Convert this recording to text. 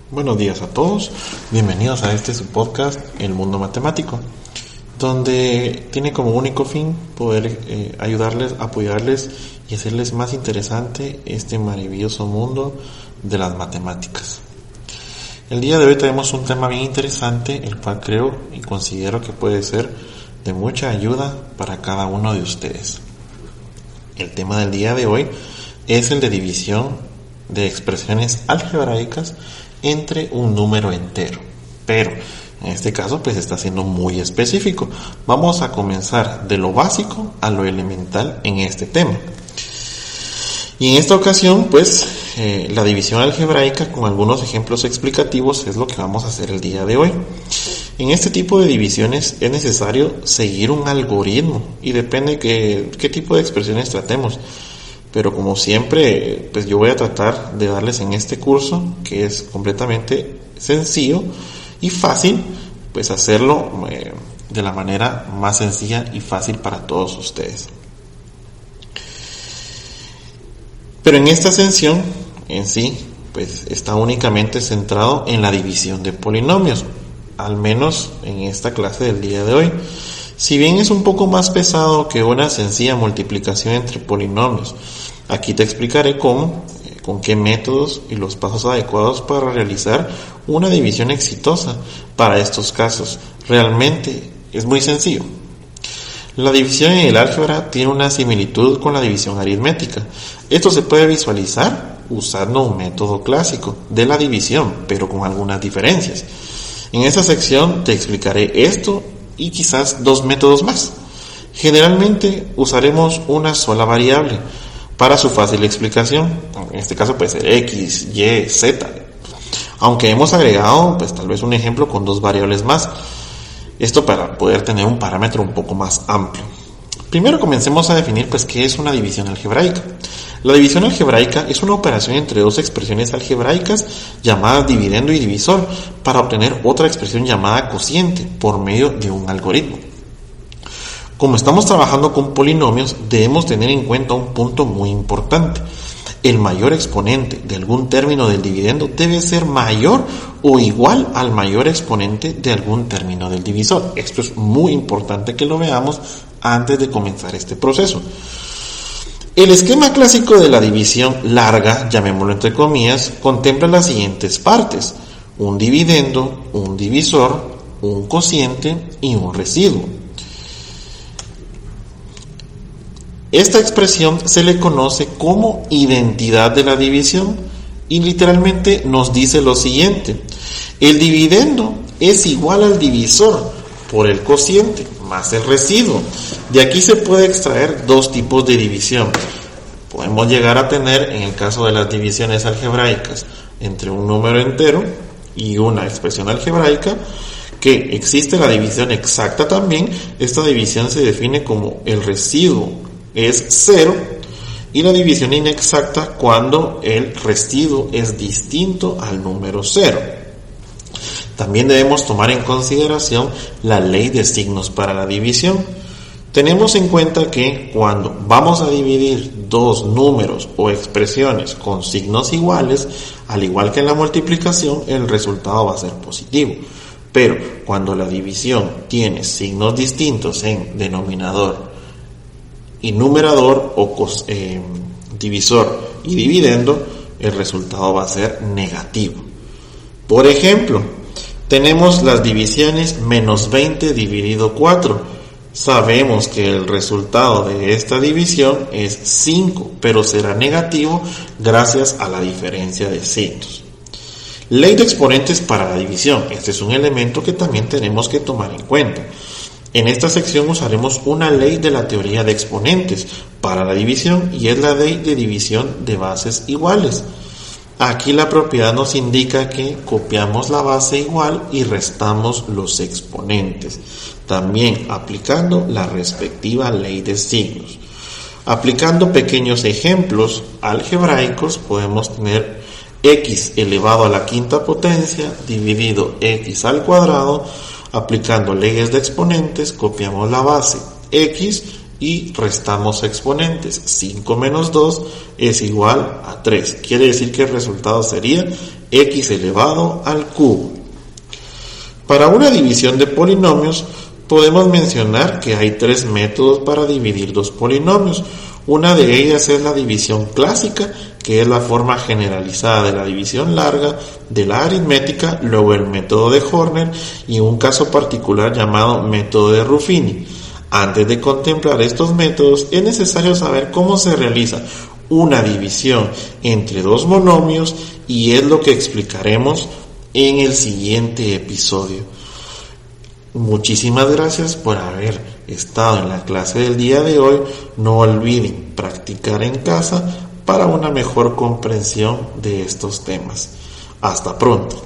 Buenos días a todos, bienvenidos a su podcast El Mundo Matemático, donde tiene como único fin poder ayudarles, apoyarles y hacerles más interesante este maravilloso mundo de las matemáticas. El día de hoy tenemos un tema bien interesante, el cual creo y considero que puede ser de mucha ayuda para cada uno de ustedes. El tema del día de hoy es el de división de expresiones algebraicas entre un número entero, pero en este caso pues está siendo muy específico. Vamos a comenzar de lo básico a lo elemental en este tema. Y en esta ocasión pues la división algebraica con algunos ejemplos explicativos es lo que vamos a hacer el día de hoy. En este tipo de divisiones es necesario seguir un algoritmo y depende qué tipo de expresiones tratemos. Pero como siempre, pues yo voy a tratar de darles en este curso, que es completamente sencillo y fácil, pues hacerlo de la manera más sencilla y fácil para todos ustedes. Pero en esta sección en sí, pues está únicamente centrado en la división de polinomios, al menos en esta clase del día de hoy. Si bien es un poco más pesado que una sencilla multiplicación entre polinomios, aquí te explicaré cómo, con qué métodos y los pasos adecuados para realizar una división exitosa para estos casos. Realmente es muy sencillo. La división en el álgebra tiene una similitud con la división aritmética. Esto se puede visualizar usando un método clásico de la división, pero con algunas diferencias. En esta sección te explicaré esto y quizás dos métodos más. Generalmente usaremos una sola variable para su fácil explicación. En este caso puede ser X, Y, Z. Aunque hemos agregado pues tal vez un ejemplo con dos variables más. Esto para poder tener un parámetro un poco más amplio. Primero comencemos a definir pues qué es una división algebraica. La división algebraica es una operación entre dos expresiones algebraicas llamadas dividendo y divisor para obtener otra expresión llamada cociente por medio de un algoritmo. Como estamos trabajando con polinomios, debemos tener en cuenta un punto muy importante. El mayor exponente de algún término del dividendo debe ser mayor o igual al mayor exponente de algún término del divisor. Esto es muy importante que lo veamos antes de comenzar este proceso. El esquema clásico de la división larga, llamémoslo entre comillas, contempla las siguientes partes: un dividendo, un divisor, un cociente y un residuo. Esta expresión se le conoce como identidad de la división y literalmente nos dice lo siguiente: el dividendo es igual al divisor por el cociente más el residuo. De aquí se puede extraer dos tipos de división. Podemos llegar a tener, en el caso de las divisiones algebraicas, entre un número entero y una expresión algebraica, que existe la división exacta también. Esta división se define como el residuo es 0 y la división inexacta cuando el residuo es distinto al número 0. También debemos tomar en consideración la ley de signos para la división. Tenemos en cuenta que cuando vamos a dividir dos números o expresiones con signos iguales, al igual que en la multiplicación, el resultado va a ser positivo. Pero cuando la división tiene signos distintos en denominador y numerador o divisor y dividendo, el resultado va a ser negativo. Por ejemplo, tenemos las divisiones menos 20 dividido 4. Sabemos que el resultado de esta división es 5, pero será negativo gracias a la diferencia de signos. Ley de exponentes para la división. Este es un elemento que también tenemos que tomar en cuenta. En esta sección usaremos una ley de la teoría de exponentes para la división y es la ley de división de bases iguales. Aquí la propiedad nos indica que copiamos la base igual y restamos los exponentes, también aplicando la respectiva ley de signos. Aplicando pequeños ejemplos algebraicos podemos tener x elevado a la quinta potencia dividido x al cuadrado. Aplicando leyes de exponentes, copiamos la base x y restamos exponentes. 5 menos 2 es igual a 3. Quiere decir que el resultado sería x elevado al cubo. Para una división de polinomios, podemos mencionar que hay 3 métodos para dividir 2 polinomios. Una de ellas es la división clásica, que es la forma generalizada de la división larga de la aritmética, luego el método de Horner y un caso particular llamado método de Ruffini. Antes de contemplar estos métodos, es necesario saber cómo se realiza una división entre 2 monomios, y es lo que explicaremos en el siguiente episodio. Muchísimas gracias por haber estado en la clase del día de hoy. No olviden practicar en casa para una mejor comprensión de estos temas. Hasta pronto.